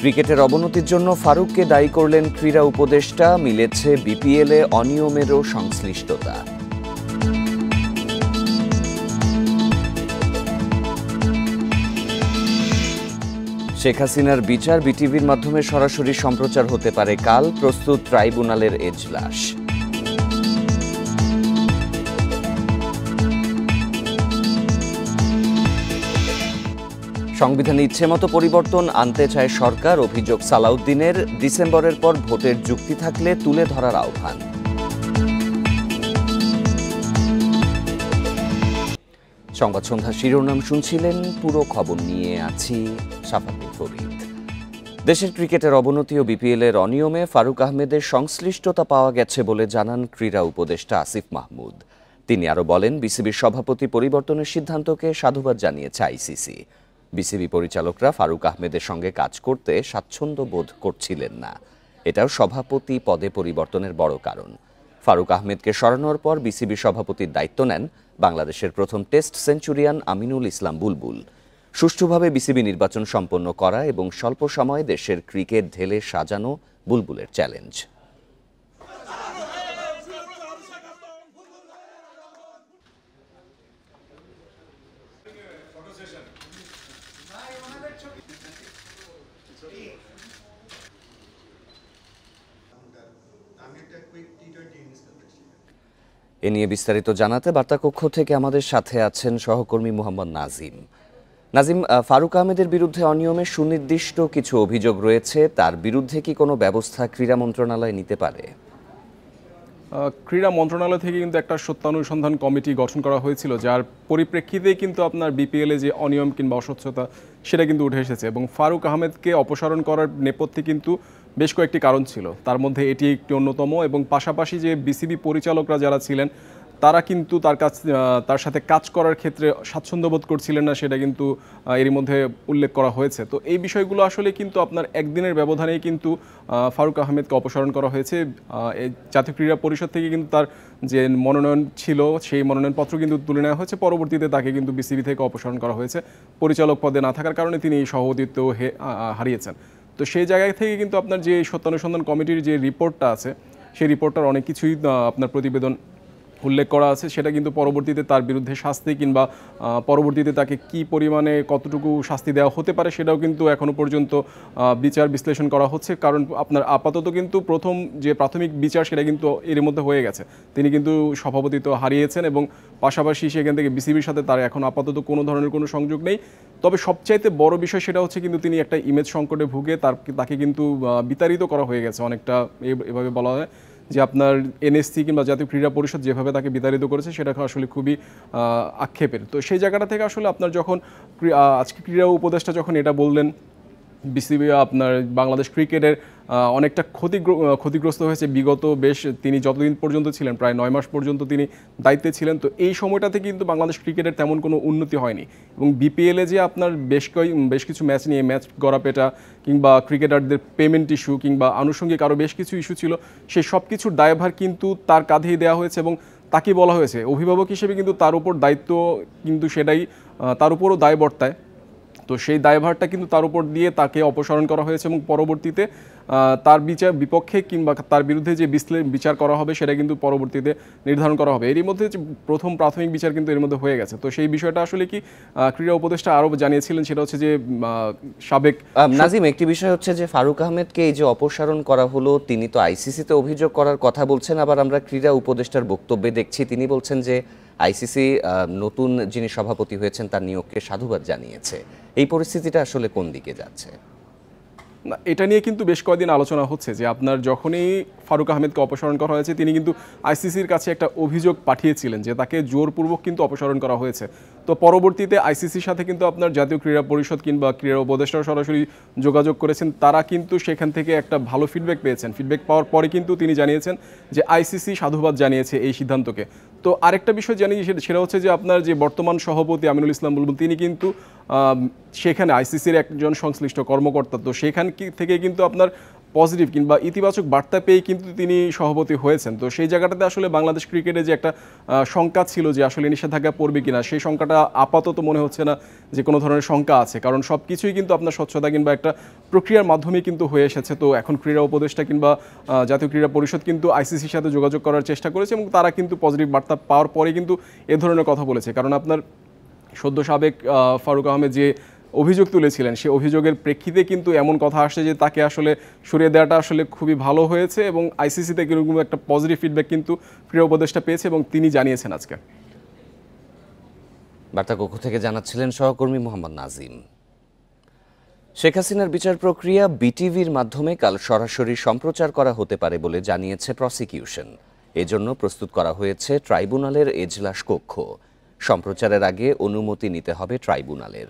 ক্রিকেটের অবনতির জন্য ফারুককে দায়ী করলেন ক্রীড়া উপদেষ্টা। মিলেছে বিপিএলে অনিয়মেরও সংশ্লিষ্টতা। শেখ হাসিনার বিচার বিটিভির মাধ্যমে সরাসরি সম্প্রচার হতে পারে কাল। প্রস্তুত ট্রাইব্যুনালের এজলাস। সংবিধানে ইচ্ছেমতো পরিবর্তন আনতে চায় সরকার। অভিযোগ সালাউদ্দিনের। ডিসেম্বরের পর ভোটের যুক্তি থাকলে তুলে ধরার আহ্বান। সংবাদ সন্ধ্যা শিরোনাম শুনছিলেন, পুরো খবর নিয়ে আছি শাফাতুল ফরিদ। দেশের ক্রিকেটের অবনতি ও বিপিএলের অনিয়মে ফারুক আহমেদের সংশ্লিষ্টতা পাওয়া গেছে বলে জানান ক্রীড়া উপদেষ্টা আসিফ মাহমুদ। তিনি আরও বলেন, বিসিবির সভাপতি পরিবর্তনের সিদ্ধান্তকে সাধুবাদ জানিয়েছে আইসিসি। বিসিবি পরিচালকরা ফারুক আহমেদের সঙ্গে কাজ করতে স্বাচ্ছন্দ্য বোধ করছিলেন না। এটাও সভাপতি পদে পরিবর্তনের বড় কারণ। ফারুক আহমেদকে সরানোর পর বিসিবি সভাপতির দায়িত্ব নেন বাংলাদেশের প্রথম টেস্ট সেঞ্চুরিয়ান আমিনুল ইসলাম বুলবুল। সুষ্ঠুভাবে বিসিবি নির্বাচন সম্পন্ন করা এবং স্বল্প সময়ে দেশের ক্রিকেট ঢেলে সাজানো বুলবুলের চ্যালেঞ্জ। এ নিয়ে বিস্তারিত জানাতে বার্তাকক্ষ থেকে আমাদের সাথে আছেন সহকর্মী মোহাম্মদ নাজিম। নাজিম, ফারুক আহমেদের বিরুদ্ধে অনিয়মের সুনির্দিষ্ট কিছু অভিযোগ রয়েছে। তার বিরুদ্ধে কি কোনো ব্যবস্থা ক্রীড়া মন্ত্রণালয় নিতে পারে? ক্রীড়া মন্ত্রণালয় থেকে কিন্তু একটা সত্যানুসন্ধান কমিটি গঠন করা হয়েছিল, যার পরিপ্রেক্ষিতেই কিন্তু আপনার বিপিএলে যে অনিয়ম কিংবা অস্বচ্ছতা সেটা কিন্তু উঠে এসেছে। এবং ফারুক আহমেদকে অপসারণ করার নেপথ্যে কিন্তু বেশ কয়েকটি কারণ ছিল, তার মধ্যে এটি একটি অন্যতম। এবং পাশাপাশি যে বিসিবি পরিচালকরা যারা ছিলেন তারা কিন্তু তার সাথে কাজ করার ক্ষেত্রে স্বাচ্ছন্দ্যবোধ করছিলেন না, সেটা কিন্তু এরই মধ্যে উল্লেখ করা হয়েছে। তো এই বিষয়গুলো আসলে কিন্তু আপনার একদিনের ব্যবধানেই কিন্তু ফারুক আহমেদকে অপসারণ করা হয়েছে। জাতীয় ক্রীড়া পরিষদ থেকে কিন্তু তার যে মনোনয়ন ছিল সেই মনোনয়নপত্র কিন্তু তুলে নেওয়া হয়েছে। পরবর্তীতে তাকে কিন্তু বিসিবি থেকে অপসারণ করা হয়েছে। পরিচালক পদে না থাকার কারণে তিনি এই সভাপতিত্ব হারিয়েছেন। তো সেই জায়গা থেকে কিন্তু আপনার যে সত্যানুসন্ধান কমিটির যে রিপোর্টটা আছে সেই রিপোর্টটার অনেক কিছুই আপনার প্রতিবেদন উল্লেখ করা আছে। সেটা কিন্তু পরবর্তীতে তার বিরুদ্ধে শাস্তি কিংবা পরবর্তীতে তাকে কি পরিমাণে কতটুকু শাস্তি দেওয়া হতে পারে সেটাও কিন্তু এখনও পর্যন্ত বিচার বিশ্লেষণ করা হচ্ছে। কারণ আপনার আপাতত কিন্তু প্রথম যে প্রাথমিক বিচার সেটা কিন্তু এর মধ্যে হয়ে গেছে। তিনি কিন্তু সভাপতিত্ব হারিয়েছেন এবং পাশাপাশি সেখান থেকে বিসিবির সাথে তার এখন আপাতত কোনো ধরনের কোনো সংযোগ নেই। তবে সবচাইতে বড় বিষয় সেটা হচ্ছে কিন্তু তিনি একটা ইমেজ সংকটে ভুগে তাকে কিন্তু বিতাড়িত করা হয়ে গেছে। অনেকটা এভাবে বলা হয় যে আপনার এনএসসি কিংবা জাতীয় ক্রীড়া পরিষদ যেভাবে তাকে বিতাড়িত করেছে সেটা আসলে খুবই আক্ষেপের। তো সেই জায়গাটা থেকে আসলে আপনার যখন আজকে ক্রীড়া উপদেষ্টা যখন এটা বললেন বিসিবি আপনার বাংলাদেশ ক্রিকেটের অনেকটা ক্ষতিগ্রস্ত হয়েছে বিগত তিনি যতদিন পর্যন্ত ছিলেন, প্রায় 9 মাস পর্যন্ত তিনি দায়িত্বে ছিলেন। তো এই সময়টাতে কিন্তু বাংলাদেশ ক্রিকেটের তেমন কোনো উন্নতি হয়নি। এবং বিপিএলে যে আপনার বেশ কিছু ম্যাচ নিয়ে ম্যাচ গড়াপেটা কিংবা ক্রিকেটারদের পেমেন্ট ইস্যু কিংবা আনুষঙ্গিক আরও বেশ কিছু ইস্যু ছিল, সেই সব কিছুর দায়ভার কিন্তু তার কাঁধেই দেওয়া হয়েছে এবং তাকে বলা হয়েছে অভিভাবক হিসেবে কিন্তু তার উপর দায়িত্ব কিন্তু সেটাই তার উপরও দায় বর্তায়। তো সেই দায়ভারটা কিন্তু তার উপর দিয়ে তাকে অপসারণ করা হয়েছে এবং পরবর্তীতে তার বিপক্ষে কিংবা তার বিরুদ্ধে যে বিচার করা হবে সেটা কিন্তু পরবর্তীতে নির্ধারণ করা হবে। এরই মধ্যে প্রথম প্রাথমিক বিচার কিন্তু এর মধ্যে হয়ে গেছে। তো সেই বিষয়টা আসলে কি ক্রীড়া উপদেষ্টা আরও জানিয়েছিলেন, সেটা হচ্ছে যে সাবেক নাজিম, একটি বিষয় হচ্ছে যে ফারুক আহমেদকে এই যে অপসারণ করা হলো, তিনি তো আইসিসিতে অভিযোগ করার কথা বলছেন। আবার আমরা ক্রীড়া উপদেষ্টার বক্তব্যে দেখছি তিনি বলছেন যে আইসিসি নতুন যিনি সভাপতি হয়েছেন তার নিয়োগকে সাধুবাদ জানিয়েছে। এই পরিস্থিতিটা আসলে কোন দিকে যাচ্ছে? না, এটা নিয়ে কিন্তু বেশ কয়েকদিন আলোচনা হচ্ছে যে আপনার যখনই ফারুক আহমেদকে অপসারণ করা হয়েছে তিনি কিন্তু আইসিসির কাছে একটা অভিযোগ পাঠিয়েছিলেন যে তাকে জোরপূর্বক কিন্তু অপসারণ করা হয়েছে। তো পরবর্তীতে আইসিসির সাথে কিন্তু আপনার জাতীয় ক্রীড়া পরিষদ কিংবা ক্রীড়া উপদেষ্টারা সরাসরি যোগাযোগ করেছেন। তারা কিন্তু সেখান থেকে একটা ভালো ফিডব্যাক পেয়েছেন। ফিডব্যাক পাওয়ার পরে কিন্তু তিনি জানিয়েছেন যে আইসিসি সাধুবাদ জানিয়েছে এই সিদ্ধান্তকে। তো আরেকটা বিষয় জানি সেটা হচ্ছে যে আপনার যে বর্তমান সভাপতি আমিনুল ইসলাম বুলবুল তিনি কিন্তু সেখানে আইসিসির একজন সংশ্লিষ্ট কর্মকর্তা। তো সেখান থেকে কিন্তু আপনার পজিটিভ কিংবা ইতিবাচক বার্তা পেয়ে কিন্তু তিনি সভাপতি হয়েছেন। তো সেই জায়গাটাতে আসলে বাংলাদেশ ক্রিকেটে যে একটা শঙ্কা ছিল যে আসলে নিষেধাজ্ঞা পড়বে কিনা, সেই শঙ্কাটা আপাতত মনে হচ্ছে না যে কোনো ধরনের শঙ্কা আছে, কারণ সব কিছুই কিন্তু আপনার স্বচ্ছতা কিংবা একটা প্রক্রিয়ার মাধ্যমে কিন্তু হয়ে এসেছে। তো এখন ক্রীড়া উপদেষ্টা কিংবা জাতীয় ক্রীড়া পরিষদ কিন্তু আইসিসির সাথে যোগাযোগ করার চেষ্টা করেছে এবং তারা কিন্তু পজিটিভ বার্তা পাওয়ার পরে কিন্তু এ ধরনের কথা বলেছে। কারণ আপনার সদ্য সাবেক ফারুক আহমেদ যে অভিযোগ তুলেছিলেন, সেই অভিযোগের প্রেক্ষিতে কিন্তু এমন কথা আসছে যে তাকে আসলে সরিয়ে দেওয়াটা আসলে খুবই ভালো হয়েছে এবং আইসিসি থেকে এরকম একটা পজিটিভ ফিডব্যাক কিন্তু ক্রীড়া উপদেষ্টা পেয়েছে এবং তিনি জানিয়েছেন আজকে। বার্তাকক্ষ থেকে জানাচ্ছিলেন সহকর্মী মোহাম্মদ নাজিম। শেখ হাসিনার বিচার প্রক্রিয়া বিটিভির মাধ্যমে কাল সরাসরি সম্প্রচার করা হতে পারে বলে জানিয়েছে প্রসিকিউশন। এজন্য প্রস্তুত করা হয়েছে ট্রাইব্যুনালের এজলাস কক্ষ। সম্প্রচারের আগে অনুমতি নিতে হবে ট্রাইব্যুনালের।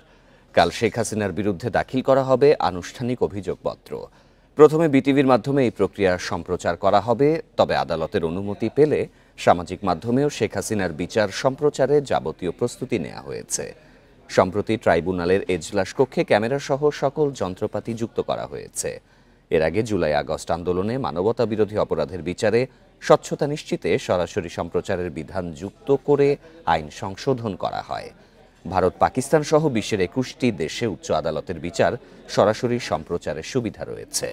কাল শেখ হাসিনার বিরুদ্ধে দাখিল করা হবে আনুষ্ঠানিক অভিযোগপত্র। প্রথমে বিটিভির মাধ্যমে এই প্রক্রিয়া সম্প্রচার করা হবে, তবে আদালতের অনুমতি পেলে সামাজিক মাধ্যমেও শেখ হাসিনার বিচার সম্প্রচারে যাবতীয় প্রস্তুতি নেওয়া হয়েছে। সম্প্রতি ট্রাইব্যুনালের এজলাস কক্ষে ক্যামেরাসহ সকল যন্ত্রপাতি যুক্ত করা হয়েছে। এর আগে জুলাই আগস্ট আন্দোলনে মানবতা বিরোধী অপরাধের বিচারে স্বচ্ছতা নিশ্চিতে সরাসরি সম্প্রচারের বিধান যুক্ত করে আইন সংশোধন করা হয়। ভারত, পাকিস্তান সহ বিশ্বের 21টি দেশে উচ্চ আদালতের বিচার সরাসরি সম্প্রচারের সুবিধা রয়েছে।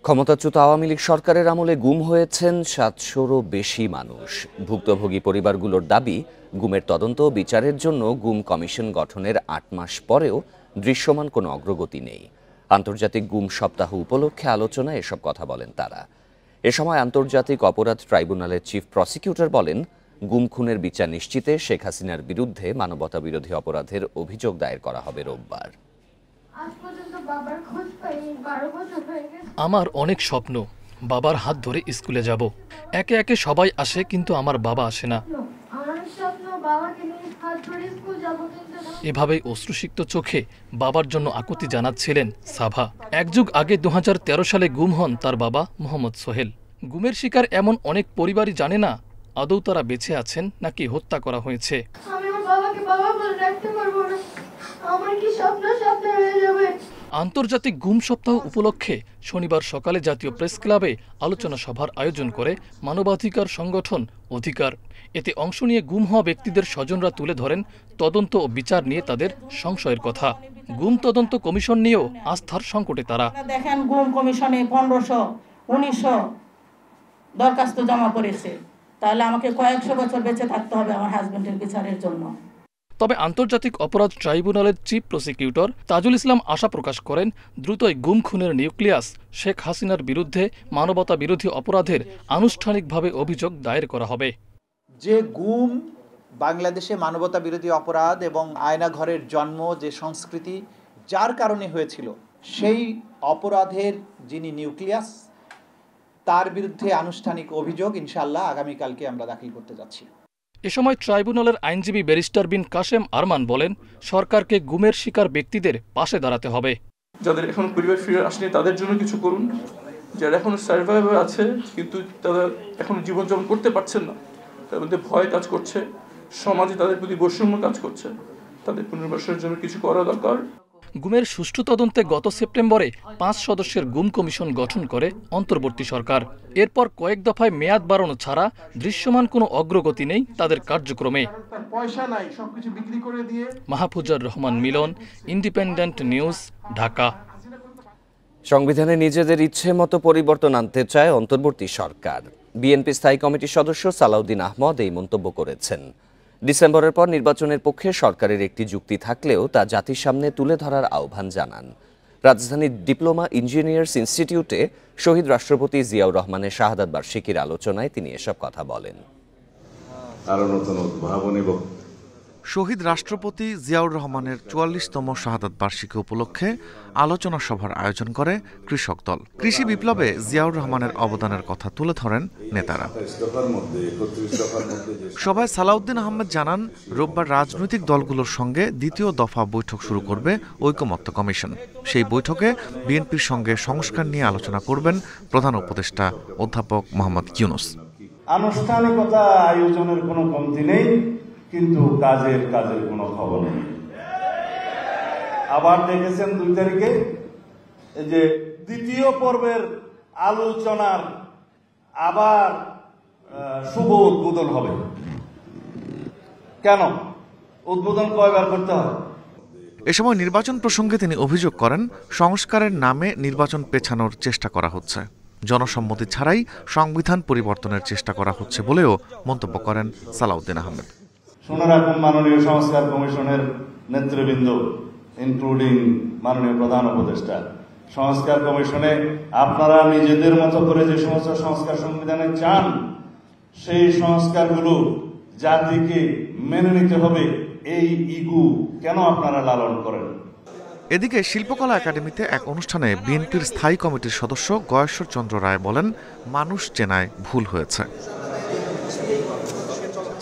ক্ষমতাচ্যুত আওয়ামী লীগ সরকারের আমলে গুম হয়েছেন 700-রও বেশি মানুষ। ভুক্তভোগী পরিবারগুলোর দাবি, গুমের তদন্ত ও বিচারের জন্য গুম কমিশন গঠনের 8 মাস পরেও দৃশ্যমান কোনো অগ্রগতি নেই। আন্তর্জাতিক গুম সপ্তাহ উপলক্ষে আলোচনায় এসব কথা বলেন তারা। এ সময় আন্তর্জাতিক অপরাধ ট্রাইব্যুনালের চিফ প্রসিকিউটর বলেন, গুম খুনের বিচার নিশ্চিতে শেখ হাসিনার বিরুদ্ধে মানবতা বিরোধী অপরাধের অভিযোগ দায়ের করা হবে রোববার। আমার অনেক স্বপ্ন, বাবার হাত ধরে স্কুলে যাব। একে একে সবাই আসে, কিন্তু আমার বাবা আসে না। এভাবেই অশ্রুসিক্ত চোখে বাবার জন্য আকুতি জানাচ্ছিলেন সাভা। এক যুগ আগে 2013 সালে গুম হন তার বাবা মোহাম্মদ সোহেল। গুমের শিকার এমন অনেক পরিবারই জানে না আদৌ তারা বেঁচে আছেন নাকি হত্যা করা হয়েছে। আন্তর্জাতিক গুম সপ্তাহ উপলক্ষে শনিবার সকালে জাতীয় প্রেস ক্লাবে আলোচনা সভার আয়োজন করে মানবাধিকার সংগঠন অধিকার। এতে অংশ নিয়ে গুম হওয়া ব্যক্তিদের স্বজনরা তুলে ধরেন তদন্ত ও বিচার নিয়ে তাদের সংশয়ের কথা। গুম তদন্ত কমিশন নিয়েও আস্থার সংকটে তারা। দেখেন, গুম কমিশনে 1500-1900 দরখাস্ত জমা করেছে, তাহলে আমাকে কয়েকশো বছর বেঁচে থাকতে হবে আমার হাজবেন্ডের বিচারের জন্য। তবে আন্তর্জাতিক অপরাধ ট্রাইব্যুনালের চিফ প্রসিকিউটর তাজুল ইসলাম আশা প্রকাশ করেন, দ্রুতই গুম খুনের নিউক্লিয়াস শেখ হাসিনার বিরুদ্ধে মানবতা বিরোধী অপরাধের আনুষ্ঠানিকভাবে অভিযোগ দায়ের করা হবে। যে গুম বাংলাদেশে মানবতা বিরোধী অপরাধ এবং আয়নাঘরের জন্ম, যে সংস্কৃতি যার কারণে হয়েছিল, সেই অপরাধের যিনি নিউক্লিয়াস, তার বিরুদ্ধে আনুষ্ঠানিক অভিযোগ ইনশাআল্লাহ আগামীকালকে আমরা দাখিল করতে যাচ্ছি। এ সময় ট্রাইব্যুনালের আইনজীবী ব্যারিস্টার বিন কাশেম আরমান বলেন, সরকারকে গুমের শিকার ব্যক্তিদের পাশে দাঁড়াতে হবে। যাদের এখন পরিবার ফিরে আসেনি তাদের জন্য কিছু করুন, যারা এখন সার্ভাইভার আছে কিন্তু তারা এখন জীবনযাপন করতে পারছেন না, তার মধ্যে ভয় কাজ করছে, সমাজে তাদের প্রতি বৈষম্য কাজ করছে, তাদের পুনর্বাসনের জন্য কিছু করা দরকার। গুমের সুষ্ঠু তদন্তে গত সেপ্টেম্বরে 5 সদস্যের গুম কমিশন গঠন করে অন্তর্বর্তী সরকার। এরপর কয়েক দফায় মেয়াদ বাড়ানো ছাড়া দৃশ্যমান কোনো অগ্রগতি নেই তাদের কার্যক্রমে। মাহফুজার রহমান মিলন, ইন্ডিপেন্ডেন্ট নিউজ, ঢাকা। সংবিধানে নিজেদের ইচ্ছে মতো পরিবর্তন আনতে চায় অন্তর্বর্তী সরকার। বিএনপি স্থায়ী কমিটির সদস্য সালাউদ্দিন আহমদ এই মন্তব্য করেছেন। ডিসেম্বরের পর নির্বাচনের পক্ষে সরকারের একটি যুক্তি থাকলেও তা জাতির সামনে তুলে ধরার আহ্বান জানান। রাজধানীর ডিপ্লোমা ইঞ্জিনিয়ার্স ইনস্টিটিউটে শহীদ রাষ্ট্রপতি জিয়াউর রহমানের শাহাদাত বার্ষিকীর আলোচনায় তিনি এসব কথা বলেন। শহীদ রাষ্ট্রপতি জিয়াউর রহমানের 44তম শাহাদাত বার্ষিকী উপলক্ষে আলোচনা সভার আয়োজন করে কৃষক দল। কৃষি বিপ্লবে জিয়াউর রহমানের অবদানের কথা তুলে ধরেন নেতারা। সভায় সালাউদ্দিন আহমেদ জানান, রোববার রাজনৈতিক দলগুলোর সঙ্গে দ্বিতীয় দফা বৈঠক শুরু করবে ঐকমত্য কমিশন। সেই বৈঠকে বিএনপির সঙ্গে সংস্কার নিয়ে আলোচনা করবেন প্রধান উপদেষ্টা অধ্যাপক মোহাম্মদ ইউনূস। আনুষ্ঠানিকতা আয়োজনের কোনো কমতি নেই, কিন্তু কাজের কোনো খবর নেই। আবার দেখেছেন 2 তারিখে যে দ্বিতীয় পর্বের আলোচনার আবার শুভ উদ্বোধন হবে। কেন উদ্বোধন কয়বার করতে হয়? এ সময় নির্বাচন প্রসঙ্গে তিনি অভিযোগ করেন, সংস্কারের নামে নির্বাচন পেছানোর চেষ্টা করা হচ্ছে, জনসম্মতি ছাড়াই সংবিধান পরিবর্তনের চেষ্টা করা হচ্ছে বলেও মন্তব্য করেন সালাউদ্দিন আহমেদ। শুনে রাখুন, মাননীয় সংস্কার কমিশনের নেতৃবৃন্দ ইনক্লুডিং মাননীয় প্রধান উপদেষ্টা, সংস্কার কমিশনে আপনারা নিজেদের মতো করে যে সমস্ত সংস্কার সংবিধানে চান, সেই সংস্কারগুলো জাতিকে মেনে নিতে হবে, এই ইগু কেন আপনারা লালন করেন? এদিকে শিল্পকলা একাডেমিতে এক অনুষ্ঠানে বিএনপির স্থায়ী কমিটির সদস্য গয়েশ্বর চন্দ্র রায় বলেন, মানুষ চেনায় ভুল হয়েছে।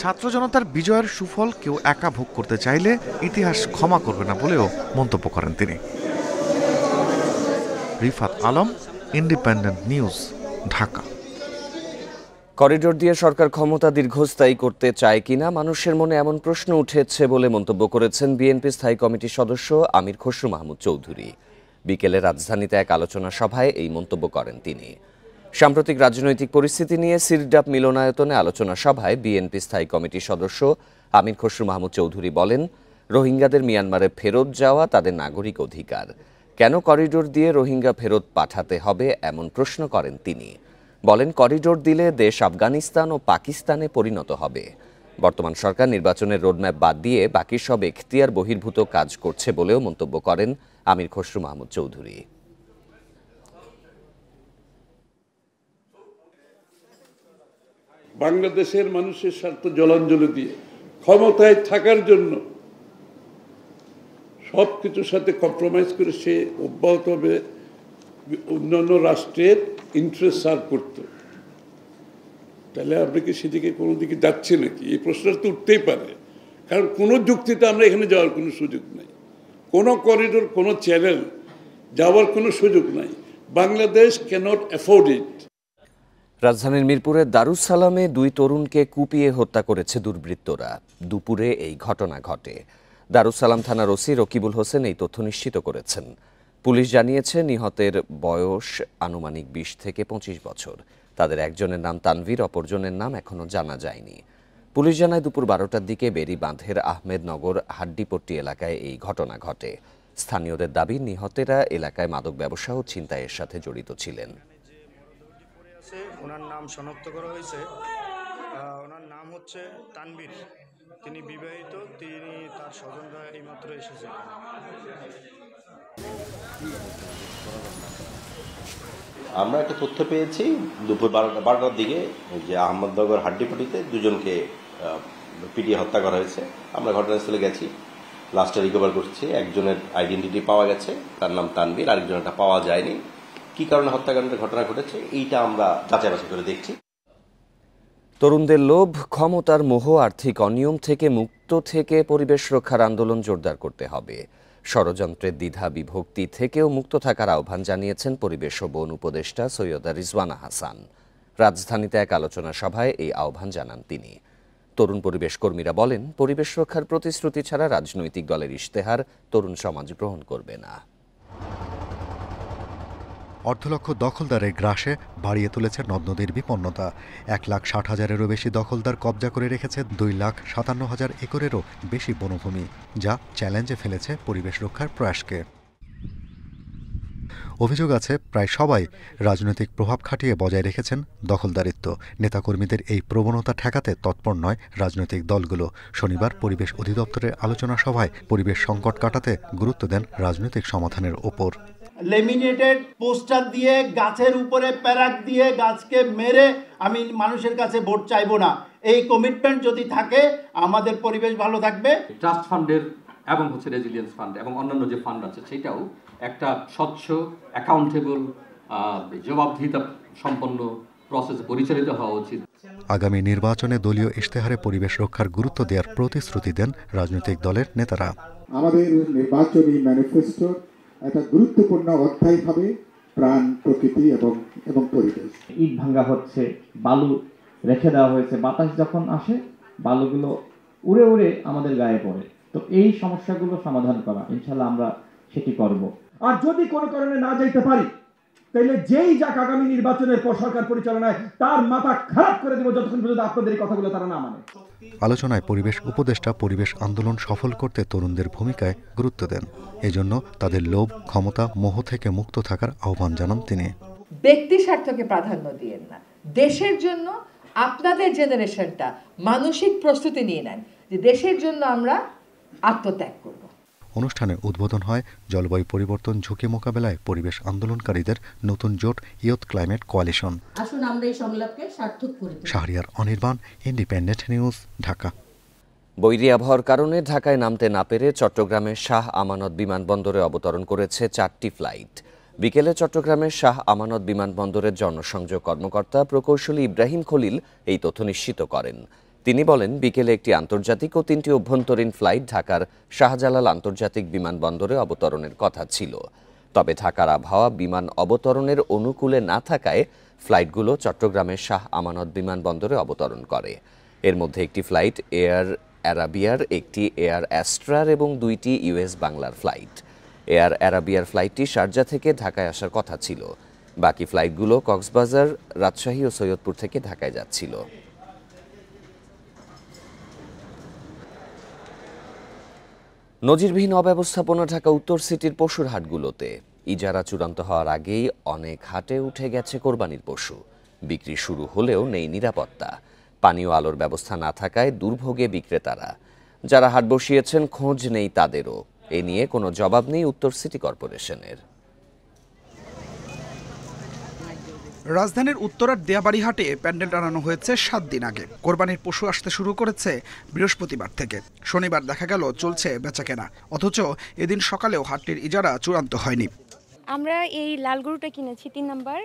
ছাত্র জনতার বিজয়ের সুফল কেউ একা ভোগ করতে চাইলে ইতিহাস ক্ষমা করবে না বলেও মন্তব্য করেন তিনি। Rifat Alam, independent news, Dhaka. Corridor দিয়ে সরকার ক্ষমতা দীর্ঘস্থায়ী করতে চায় কিনা মানুষের মনে এমন প্রশ্ন উঠেছে বলে মন্তব্য করেছেন বিএনপি স্থায়ী কমিটির সদস্য আমির খসরু মাহমুদ চৌধুরী। বিকেলে রাজধানীতে এক আলোচনা সভায় এই মন্তব্য করেন তিনি। সাম্প্রতিক রাজনৈতিক পরিস্থিতি নিয়ে সিরডাপ মিলনায়তনে আলোচনা সভায় বিএনপি স্থায়ী কমিটির সদস্য আমির খসরু মাহমুদ চৌধুরী বলেন, রোহিঙ্গাদের মিয়ানমারে ফেরত যাওয়া তাদের নাগরিক অধিকার। কেন করিডোর দিয়ে রোহিঙ্গা ফেরত পাঠাতে হবে এমন প্রশ্ন করেন তিনি। বলেন, করিডোর দিলে দেশ আফগানিস্তান ও পাকিস্তানে পরিণত হবে। বর্তমান সরকার নির্বাচনের রোডম্যাপ বাদ দিয়ে বাকি সব এখতিয়ার বহির্ভূত কাজ করছে বলেও মন্তব্য করেন আমির খসরু মাহমুদ চৌধুরী। বাংলাদেশের মানুষের স্বার্থ জলাঞ্জলি দিয়ে ক্ষমতায় থাকার জন্য সবকিছুর সাথে কম্প্রোমাইজ করে সে অব্যাহতভাবে অন্যান্য রাষ্ট্রের ইন্টারেস্ট সার্ভ করত, তাহলে আপনি কি সেদিকে কোনো দিকে যাচ্ছে নাকি? এই প্রশ্নটা তো উঠতেই পারে, কারণ কোনো যুক্তিতে আমরা এখানে যাওয়ার কোনো সুযোগ নাই, কোনো করিডোর, কোনো চ্যানেল যাওয়ার কোনো সুযোগ নাই। Bangladesh can't afford it. রাজধানীর মিরপুরের দারুস সালামে 2 তরুণকে কুপিয়ে হত্যা করেছে দুর্বৃত্তরা। দুপুরে এই ঘটনা ঘটে। দারুস সালাম থানার ওসি রকিবুল হোসেন এই তথ্য নিশ্চিত করেছেন। পুলিশ জানিয়েছে, নিহতের বয়স আনুমানিক 20 থেকে 25 বছর। তাদের একজনের নাম তানভীর, অপরজনের নাম এখনো জানা যায়নি। পুলিশ জানায়, দুপুর 12টার দিকে বেরি বাঁধের আহমেদনগর হাড্ডিপট্টি এলাকায় এই ঘটনা ঘটে। স্থানীয়দের দাবি, নিহতেরা এলাকায় মাদক ব্যবসা ও ছিনতাইয়ের সাথে জড়িত ছিলেন। ওনার নাম শনাক্ত করা হয়েছে, ওনার নাম হচ্ছে তানভীর, তিনি বিবাহিত, তিনি তার স্বজনরা এইমাত্র এসেছে। আমরা একটা তথ্য পেয়েছি দুপুর 12টার দিকে যে আহমদনগর হাড্ডিপট্টিতে 2 জনকে পিটিয়ে হত্যা করা হয়েছে। আমরা ঘটনাস্থলে গেছি, লাশটা রিকভার করছি, একজনের আইডেন্টিটি পাওয়া গেছে, তার নাম তানভীর, আরেকজনটা পাওয়া যায়নি। কি কারণে হত্যাকাণ্ডের ঘটনা ঘটেছে এইটা আমরা যাচাই বাছাই করে দেখছি। তরুণদের লোভ, ক্ষমতার মোহ, আর্থিক অনিয়ম থেকে মুক্ত থেকে পরিবেশ রক্ষার আন্দোলন জোরদার করতে হবে। ষড়যন্ত্রের দ্বিধা বিভক্তি থেকেও মুক্ত থাকার আহ্বান জানিয়েছেন পরিবেশ ও বন উপদেষ্টা সৈয়দা রিজওয়ানা হাসান। রাজধানীতে এক আলোচনা সভায় এই আহ্বান জানান তিনি। তরুণ পরিবেশ কর্মীরা বলেন, পরিবেশ রক্ষার প্রতিশ্রুতি ছাড়া রাজনৈতিক দলের ইশতেহার তরুণ সমাজ গ্রহণ করবে না। অর্ধলক্ষ দখলদারের গ্রাসে বাড়িয়ে তুলেছে নদ নদীর বিপন্নতা। 1,60,000-এরও বেশি দখলদার কবজা করে রেখেছে 2,57,000 একরেরও বেশি বনভূমি, যা চ্যালেঞ্জে ফেলেছে পরিবেশ রক্ষার প্রয়াসকে। অভিযোগ আছে, প্রায় সবাই রাজনৈতিক প্রভাব খাটিয়ে বজায় রেখেছেন দখলদারিত্ব। নেতাকর্মীদের এই প্রবণতা ঠেকাতে তৎপর নয় রাজনৈতিক দলগুলো। শনিবার পরিবেশ অধিদপ্তরের আলোচনা সভায় পরিবেশ সংকট কাটাতে গুরুত্ব দেন রাজনৈতিক সমাধানের ওপর। লেমিনেটেড পোস্টার দিয়ে গাছের উপরে প্যারাক দিয়ে গাছকে মেরে আমি মানুষের কাছে ভোট চাইবো না, এই কমিটমেন্ট যদি থাকে আমাদের পরিবেশ ভালো থাকবে। ট্রাস্ট ফান্ডের এবং রেজিলিয়েন্স ফান্ড এবং অন্যান্য যে ফান্ড আছে সেটাও একটা স্বচ্ছ, অ্যাকাউন্টেবল, জবাবদিহিতা সম্পন্ন প্রসেসে পরিচালিত হওয়া উচিত। আগামী নির্বাচনে দলীয় ইশতেহারে পরিবেশ রক্ষার গুরুত্ব দেওয়ার প্রতিশ্রুতি দেন রাজনৈতিক দলের নেতারা। আমাদের নির্বাচনী ম্যানিফেস্টো একটা গুরুত্বপূর্ণ অধ্যায় হবে প্রাণ, প্রকৃতি এবং পরিবেশ। ইট ভাঙা হচ্ছে, বালু রেখে দেওয়া হয়েছে, বাতাস যখন আসে বালুগুলো উড়ে উড়ে আমাদের গায়ে পড়ে। তো এই সমস্যাগুলো সমাধান করা ইনশাআল্লাহ আমরা সেটি করব। আর যদি কোনো কারণে না যাইতে পারি তাহলে যেই যাক আগামী নির্বাচনের পর সরকার পরিচালনায় তার মাথা খারাপ করে দেব যতক্ষণ পর্যন্ত আপনাদের এই কথাগুলো তারা না মানে। আলোচনায় পরিবেশ উপদেষ্টা পরিবেশ আন্দোলন সফল করতে তরুণদের ভূমিকায় গুরুত্ব দেন। এজন্য তাদের লোভ, ক্ষমতা, মোহ থেকে মুক্ত থাকার আহ্বান জানান তিনি। ব্যক্তি স্বার্থকে প্রাধান্য দিয়েন না, দেশের জন্য আপনাদের জেনারেশনটা মানসিক প্রস্তুতি নিয়ে নেন যে দেশের জন্য আমরা আত্মত্যাগ করব। অনুষ্ঠানে উদ্বোধন হয় জলবায়ু পরিবর্তন ঝুঁকি মোকাবেলায় পরিবেশ আন্দোলনকারীদের নতুন জোট ইয়ুথ ক্লাইমেট কোয়ালিশন। আসুন আমরা এই সংলাপকে সার্থক করি। Shahriar Anirban, independent news, Dhaka. বৈরী আবহাওয়ার কারণে ঢাকায় নামতে না পেরে চট্টগ্রামের শাহ আমানত বিমানবন্দরে অবতরণ করেছে 4টি ফ্লাইট। বিকেলে চট্টগ্রামের শাহ আমানত বিমানবন্দরের জনসংযোগ কর্মকর্তা প্রকৌশলী ইব্রাহিম খলিল এই তথ্য নিশ্চিত করেন। তিনি বলেন, বিকেলে একটি আন্তর্জাতিক ও 3টি অভ্যন্তরীণ ফ্লাইট ঢাকার শাহজালাল আন্তর্জাতিক বিমানবন্দরে অবতরণের কথা ছিল। তবে ঢাকার আবহাওয়া বিমান অবতরণের অনুকূলে না থাকায় ফ্লাইটগুলো চট্টগ্রামের শাহ আমানত বিমানবন্দরে অবতরণ করে। এর মধ্যে একটি ফ্লাইট এয়ার অ্যারাবিয়ার, একটি এয়ার অ্যাস্ট্রার এবং 2টি ইউএস বাংলার ফ্লাইট। এয়ার অ্যারাবিয়ার ফ্লাইটটি শারজা থেকে ঢাকায় আসার কথা ছিল। বাকি ফ্লাইটগুলো কক্সবাজার, রাজশাহী ও সৈয়দপুর থেকে ঢাকায় যাচ্ছিল। নজিরবিহীন অব্যবস্থাপনা ঢাকা উত্তর সিটির পশুর হাটগুলোতে। ইজারা চূড়ান্ত হওয়ার আগেই অনেক হাটে উঠে গেছে কোরবানির পশু। বিক্রি শুরু হলেও নেই নিরাপত্তা। পানীয় আলোর ব্যবস্থা না থাকায় দুর্ভোগে বিক্রেতারা। যারা হাট বসিয়েছেন খোঁজ নেই তাদেরও। এ নিয়ে কোনো জবাব নেই উত্তর সিটি কর্পোরেশনের। রাজধানীর উত্তরার দেয়াবাড়ি হাটে প্যান্ডেল টানানো হয়েছে 7 দিন আগে। কোরবানির পশু আসতে শুরু করেছে বৃহস্পতিবার থেকে। শনিবার দেখা গেল চলছে বেচাকেনা, অথচ এদিন সকালেও হাটটির ইজারা চূড়ান্ত হয়নি। আমরা এই লাল গরুটা কিনেছি 3 নাম্বার,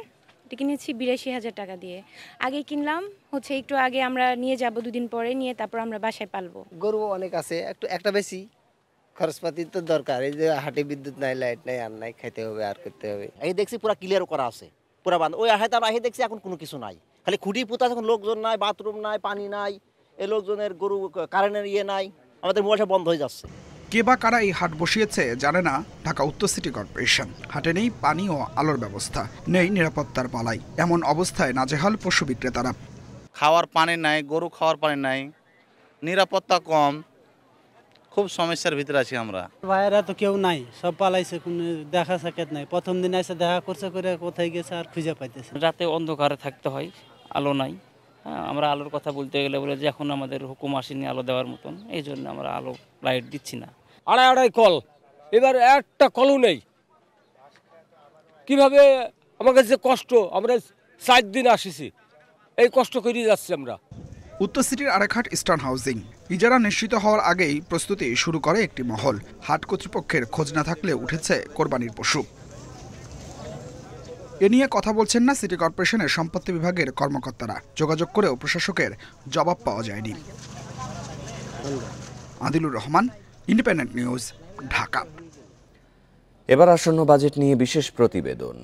এটা কিনেছি 82,000 টাকা দিয়ে। আগে কিনলাম হচ্ছে একটু আগে, আমরা নিয়ে যাব 2 দিন পরে, নিয়ে তারপর আমরা বাসায় পালবো। গরু অনেক আছে, একটা বেশি খরচপাতি তো দরকার। এই যে হাটে বিদ্যুৎ নাই, লাইট নাই, আর নাই, খাইতে হবে আর করতে হবে। এই দেখছি পুরো ক্লিয়ার করা আছে, পুরো বান্ধ। ওই হাতে আমরা দেখছি এখন কোনো কিছু নাই, খালি খুঁটি পুঁতা, এখন লোকজন নাই, বাথরুম নাই, পানি নাই, এই লোকজনের গরু কারেন্টের ইয়ে নাই, আমাদের মোবাইলটা বন্ধ হয়ে যাচ্ছে। কে বা কারা এই হাট বসিয়েছে জানে না ঢাকা উত্তর সিটি কর্পোরেশন। হাটে নেই পানি ও আলোর ব্যবস্থা, নেই নিরাপত্তার পালাই। এমন অবস্থায় নাজেহাল পশু বিক্রেতারা। খাওয়ার পানি নাই, গরু খাওয়ার পানি নাই, নিরাপত্তা কম, খুব সমস্যার ভিতরে আছি আমরা। ভাইয়েরা তো কেউ নাই, সব পালাইছে, কোনো দেখা সাক্ষাৎ নাই। প্রথম দিন এসে দেখা করছে, করে কোথায় গেছে আর খুঁজে পাইতেছে। রাতে অন্ধকারে থাকতে হয়, আলো নাই। হ্যাঁ, আমরা আলোর কথা বলতে গেলে বলে যে এখন আমাদের হুকুম আসেনি আলো দেওয়ার মতন, এই জন্য আমরা আলো লাইট দিচ্ছি না। আড়াই কল, এবার একটা কলও নেই। কিভাবে আমাদের যে কষ্ট, আমরা 4 দিন আসিছি, এই কষ্ট করে যাচ্ছি আমরা। উত্তর সিটির আরেক হাট ইস্টার্ন হাউজিং। ইজারা নিশ্চিত হওয়ার আগেই প্রস্তুতি শুরু করে একটি মহল। হাট কর্তৃপক্ষের খোঁজ না থাকলে উঠেছে কোরবানির পশু। এ নিয়ে কথা বলছেন না সিটি কর্পোরেশনের সম্পত্তি বিভাগের কর্মকর্তারা। যোগাযোগ করেও প্রশাসকের জবাব পাওয়া যায়নি। Adilur Rahman, independent news, Dhaka. এবার আসন্ন বাজেট নিয়ে বিশেষ প্রতিবেদন।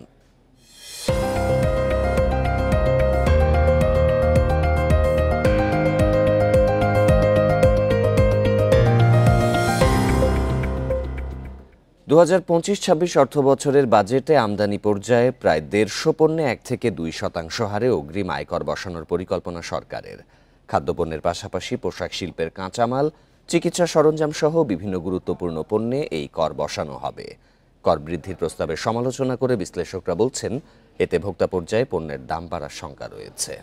দু 2025-26 অর্থবছরের বাজেটে আমদানি পর্যায়ে প্রায় 150 পণ্যে 1 থেকে 2% হারে অগ্রিম আয়কর বসানোর পরিকল্পনা সরকারের। খাদ্যপণ্যের পাশাপাশি পোশাক শিল্পের কাঁচামাল, চিকিৎসা সরঞ্জাম সহ বিভিন্ন গুরুত্বপূর্ণ পণ্যে এই কর বসানো হবে। কর বৃদ্ধির প্রস্তাবের সমালোচনা করে বিশ্লেষকরা বলছেন, এতে ভোক্তা পর্যায়ে পণ্যের দাম বাড়ার শঙ্কা রয়েছে।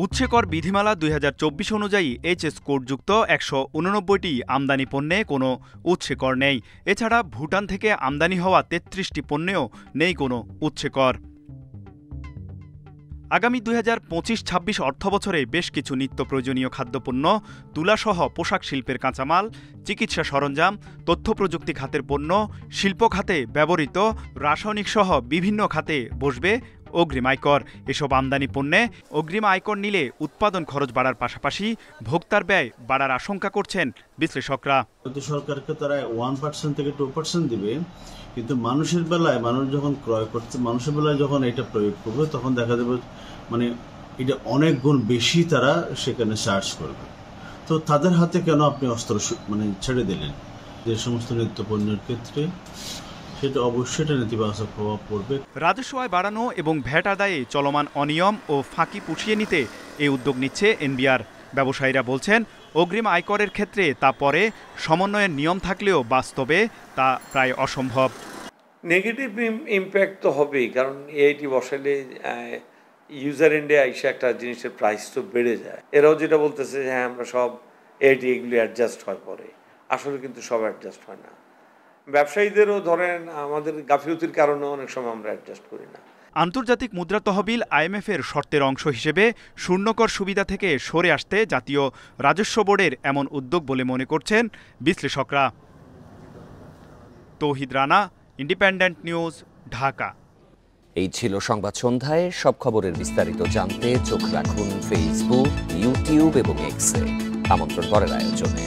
উৎসে কর বিধিমালা 2024 অনুযায়ী এইচএস কোডযুক্ত 189টি আমদানি পণ্যে কোনো উৎসে কর নেই। এছাড়া ভুটান থেকে আমদানি হওয়া 33টি পণ্যেও নেই কোনো উৎসে কর। আগামী 2025-26 অর্থবছরে বেশ কিছু নিত্য প্রয়োজনীয় খাদ্যপণ্য, তুলাসহ পোশাক শিল্পের কাঁচামাল, চিকিৎসা সরঞ্জাম, তথ্য প্রযুক্তি খাতের পণ্য, শিল্প খাতে ব্যবহৃত রাসায়নিক সহ বিভিন্ন খাতে বসবে অগ্রিম আয়কর। এসব আমদানি পণ্যে অগ্রিম আয়কর নিলে উৎপাদন খরচ বাড়ার পাশাপাশি ভোক্তার ব্যয় বাড়ার আশঙ্কা করছেন বিশ্লেষকরা। সরকারকে তারা 1% থেকে 2% দিবে, কিন্তু মানুষের বেলায়, মানুষ যখন ক্রয় করছে, মানুষের বেলায় যখন এটা প্রয়োগ করবে, তখন দেখা যাবে মানে এটা অনেক গুণ বেশি তারা সেখানে চার্জ করবে। তো তাদের হাতে কেন আপনি অস্ত্র ছেড়ে দিলেন? যে সমস্ত নিত্যপণ্যের ক্ষেত্রে সেটা অবশ্যই একটা নেতিবাচক প্রভাব পড়বে। রাজস্ব আয় বাড়ানো এবং ভ্যাট আদায়ে চলমান অনিয়ম ও ফাঁকি পুষিয়ে নিতে এই উদ্যোগ নিচ্ছে এনবিআর। ব্যবসায়ীরা বলছেন, অগ্রিম আয়করের ক্ষেত্রে তা পরে সমন্বয়ের নিয়ম থাকলেও বাস্তবে তা প্রায় অসম্ভব। নেগেটিভ ইম্প্যাক্ট তো হবেই, কারণ এআইটি বসাইলে ইউজার এন্ডে আইসা একটা জিনিসের প্রাইস তো বেড়ে যায়। এরাও যেটা বলতেছে যে হ্যাঁ আমরা সব এআইটি এগুলি অ্যাডজাস্ট হয় পরে, আসলে কিন্তু সব অ্যাডজাস্ট হয় না। ব্যবসায়ীদেরও ধরেন আমাদের গাফিলতির কারণে অনেক সময় আমরা অ্যাডজাস্ট করি না। আন্তর্জাতিক মুদ্রা তহবিল IMF-এর শর্তের অংশ হিসেবে শূন্যকর সুবিধা থেকে সরে আসতে জাতীয় রাজস্ব বোর্ডের এমন উদ্যোগ বলে মনে করছেন বিশ্লেষকরা। তৌহিদ রানা, ইন্ডিপেন্ডেন্ট নিউজ, ঢাকা। এই ছিল সংবাদ সন্ধ্যায়। সব খবরের বিস্তারিত জানতে চোখ রাখুন ফেসবুক, ইউটিউব এবং এক্সে। আমন্ত্রণ পরের আয়োজনে।